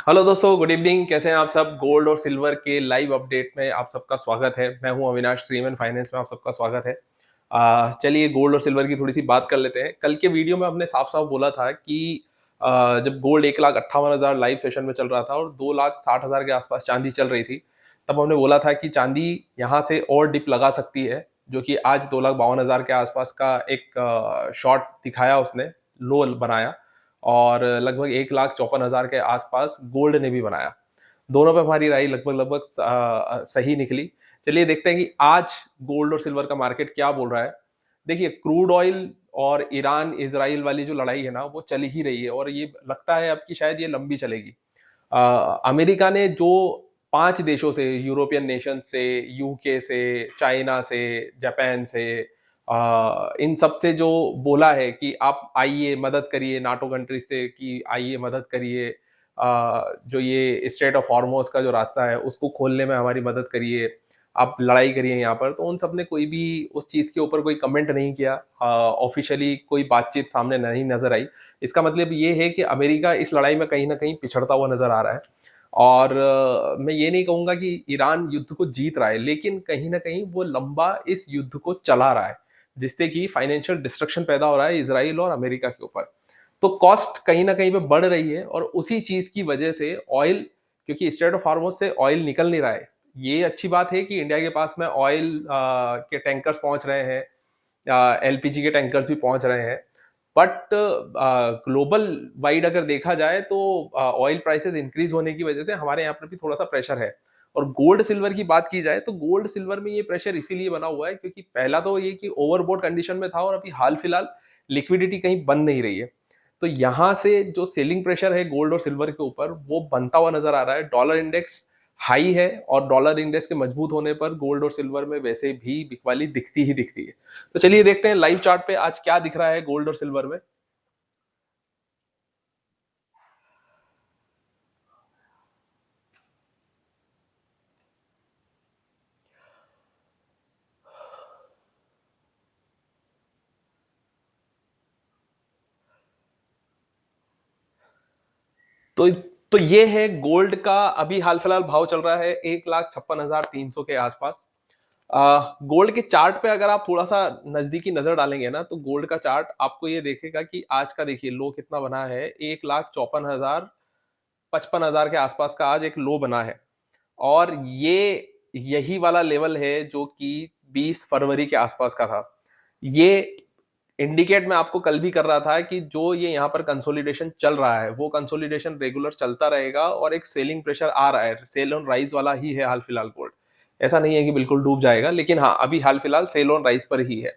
Hello दोस्तों, good evening. कैसे हैं आप सब? गोल्ड और सिल्वर के लाइव अपडेट में आप सबका स्वागत है। मैं हूं अविनाश, स्ट्रीम एंड फाइनेंस में आप सबका स्वागत है। चलिए गोल्ड और सिल्वर की थोड़ी सी बात कर लेते हैं। कल के वीडियो में हमने साफ साफ बोला था कि जब गोल्ड 1,58,000 लाइव सेशन में चल रहा था और 2,60,000 के आसपास चांदी चल रही थी, तब हमने बोला था कि चांदी यहाँ से और डिप लगा सकती है, जो कि आज 2,52,000 के आसपास का एक शॉर्ट दिखाया उसने, लो बनाया। और लगभग 1,54,000 के आसपास गोल्ड ने भी बनाया। दोनों पे हमारी राय लगभग लगभग सही निकली। चलिए देखते हैं कि आज गोल्ड और सिल्वर का मार्केट क्या बोल रहा है। देखिए, क्रूड ऑयल और ईरान इजराइल वाली जो लड़ाई है ना, वो चल ही रही है और ये लगता है अब कि शायद ये लंबी चलेगी। अमेरिका ने जो 5 देशों से, यूरोपियन नेशन से, यूके से, चाइना से, जापान से, इन सब से जो बोला है कि आप आइए मदद करिए, नाटो कंट्री से कि आइए मदद करिए, जो ये स्ट्रेट ऑफ हॉर्मोज का जो रास्ता है उसको खोलने में हमारी मदद करिए, आप लड़ाई करिए यहाँ पर। तो उन सब ने कोई भी उस चीज़ के ऊपर कोई कमेंट नहीं किया। ऑफिशियली कोई बातचीत सामने नहीं नजर आई। इसका मतलब ये है कि अमेरिका इस लड़ाई में कहीं ना कहीं पिछड़ता हुआ नजर आ रहा है। और मैं ये नहीं कहूंगा कि ईरान युद्ध को जीत रहा है, लेकिन कहीं ना कहीं वो लंबा इस युद्ध को चला रहा है, जिससे कि फाइनेंशियल डिस्ट्रक्शन पैदा हो रहा है इसराइल और अमेरिका के ऊपर। तो कॉस्ट कहीं ना कहीं पे बढ़ रही है और उसी चीज की वजह से ऑयल, क्योंकि स्ट्रेट ऑफ हार्मोज से ऑयल निकल नहीं रहा है। ये अच्छी बात है कि इंडिया के पास में ऑयल के टैंकर्स पहुंच रहे हैं, एलपीजी के टैंकर्स भी पहुंच रहे हैं। बट ग्लोबल वाइड अगर देखा जाए तो ऑयल प्राइसेस इंक्रीज होने की वजह से हमारे यहाँ पर भी थोड़ा सा प्रेशर है। और गोल्ड सिल्वर की बात की जाए तो गोल्ड सिल्वर में ये प्रेशर इसीलिए बना हुआ है क्योंकि पहला तो ये कि ओवरबोट कंडीशन में था और अभी हाल फिलहाल लिक्विडिटी कहीं बन नहीं रही है। तो यहाँ से जो सेलिंग प्रेशर है गोल्ड और सिल्वर के ऊपर वो बनता हुआ नजर आ रहा है। डॉलर इंडेक्स हाई है और डॉलर इंडेक्स के मजबूत होने पर गोल्ड और सिल्वर में वैसे भी बिकवाली दिखती ही दिखती है। तो चलिए देखते हैं लाइव चार्ट पे आज क्या दिख रहा है गोल्ड और सिल्वर में। तो तो ये है गोल्ड का अभी हाल फिलहाल भाव चल रहा है 1,56,300 के आसपास। गोल्ड के चार्ट पे अगर आप थोड़ा सा नजदीकी नजर डालेंगे ना, तो गोल्ड का चार्ट आपको ये देखेगा कि आज का देखिए लो कितना बना है। 1,54,000, 55,000 के आसपास का आज एक लो बना है। और ये यही वाला लेवल है जो कि 20 फरवरी के आसपास का था। ये इंडिकेट मैं आपको कल भी कर रहा था कि जो ये यहाँ पर कंसोलिडेशन चल रहा है वो कंसोलिडेशन रेगुलर चलता रहेगा और एक सेलिंग प्रेशर आ रहा है। सेल ऑन राइज वाला ही है हाल फिलहाल गोल्ड। ऐसा नहीं है कि बिल्कुल डूब जाएगा, लेकिन हाँ अभी हाल फिलहाल सेल ऑन राइज पर ही है।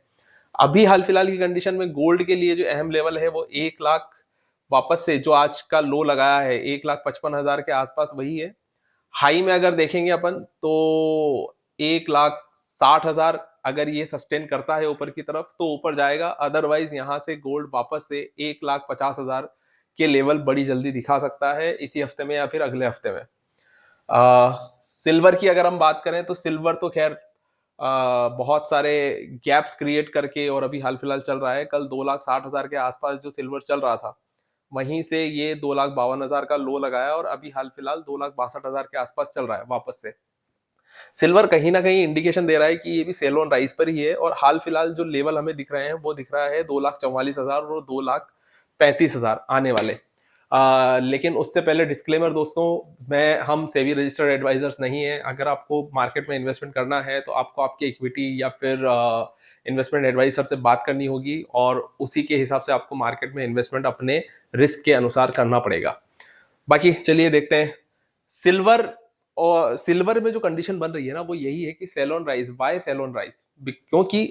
अभी हाल फिलहाल की कंडीशन में गोल्ड के लिए जो अहम लेवल है वो 1 लाख, वापस से जो आज का लो लगाया है 1,55,000 के आसपास वही है। हाई में अगर देखेंगे अपन तो 1,60,000, अगर ये सस्टेन करता है ऊपर की तरफ तो ऊपर जाएगा। अदरवाइज यहाँ से गोल्ड वापस से 1,50,000 के लेवल बड़ी जल्दी दिखा सकता है इसी हफ्ते में या फिर अगले हफ्ते में। सिल्वर की अगर हम बात करें तो सिल्वर तो खैर बहुत सारे गैप्स क्रिएट करके और अभी हाल फिलहाल चल रहा है। कल 2,60,000 के आसपास जो सिल्वर चल रहा था, वहीं से ये 2,52,000 का लो लगाया और अभी हाल फिलहाल 2,62,000 के आसपास चल रहा है वापस से। सिल्वर कहीं ना कहीं इंडिकेशन दे रहा है कि ये भी सेल ऑन राइज पर ही है और हाल फिलहाल जो लेवल हमें दिख रहे हैं वो दिख रहा है 2,44,000 और 2,35,000 आने वाले। लेकिन उससे पहले डिस्क्लेमर दोस्तों, मैं हम सेबी रजिस्टर्ड एडवाइजर्स नहीं है। अगर आपको मार्केट में इन्वेस्टमेंट करना है तो आपको आपके इक्विटी या फिर इन्वेस्टमेंट एडवाइजर से बात करनी होगी और उसी के हिसाब से आपको मार्केट में इन्वेस्टमेंट अपने रिस्क के अनुसार करना पड़ेगा। बाकी चलिए देखते हैं सिल्वर। और सिल्वर में जो कंडीशन बन रही है ना वो यही है कि sell on rise. Why sell on rise? क्योंकि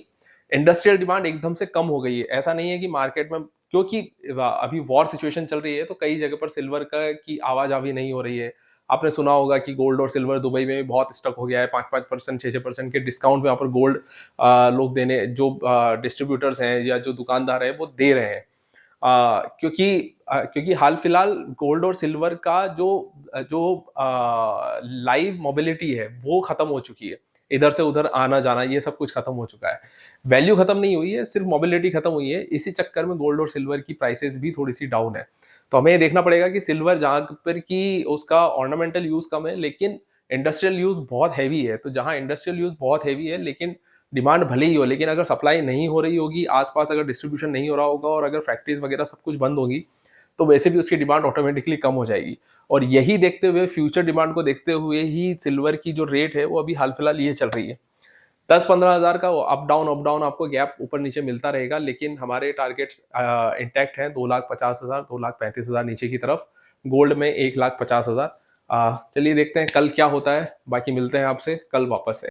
इंडस्ट्रियल डिमांड एकदम से कम हो गई है। ऐसा नहीं है कि मार्केट में, क्योंकि अभी वॉर सिचुएशन चल रही है तो कई जगह पर सिल्वर का की आवाजावी नहीं हो रही है। आपने सुना होगा कि गोल्ड और सिल्वर दुबई में भी बहुत स्टक हो गया है। 5-5%, 6-6% के डिस्काउंट में यहाँ पर गोल्ड लोग देने, जो डिस्ट्रीब्यूटर्स हैं या जो दुकानदार है वो दे रहे हैं। क्योंकि हाल फिलहाल गोल्ड और सिल्वर का जो जो लाइव मोबिलिटी है वो खत्म हो चुकी है। इधर से उधर आना जाना ये सब कुछ खत्म हो चुका है। वैल्यू खत्म नहीं हुई है, सिर्फ मोबिलिटी खत्म हुई है। इसी चक्कर में गोल्ड और सिल्वर की प्राइसेस भी थोड़ी सी डाउन है। तो हमें ये देखना पड़ेगा कि सिल्वर जहाँ पर कि उसका ऑर्नामेंटल यूज़ कम है, लेकिन इंडस्ट्रियल यूज़ बहुत हैवी है। तो जहाँ इंडस्ट्रियल यूज़ बहुत हैवी है, लेकिन डिमांड भले ही हो, लेकिन अगर सप्लाई नहीं हो रही होगी, आस-पास अगर डिस्ट्रीब्यूशन नहीं हो रहा होगा और अगर फैक्ट्रीज़ वगैरह सब कुछ बंद होगी, तो वैसे भी उसकी डिमांड ऑटोमेटिकली कम हो जाएगी। और यही देखते हुए, फ्यूचर डिमांड को देखते हुए ही सिल्वर की जो रेट है, वो अभी हाल-फिलहाल ये चल रही है। 10-15 हज़ार का अप डाउन आपको गैप ऊपर-नीचे मिलता रहेगा, लेकिन हमारे टारगेट्स इंटैक्ट हैं, 2,50,000, 2,35,000 नीचे की तरफ, गोल्ड में 1,50,000। चलिए देखते हैं कल क्या होता है, बाकी मिलते हैं आपसे कल वापस से।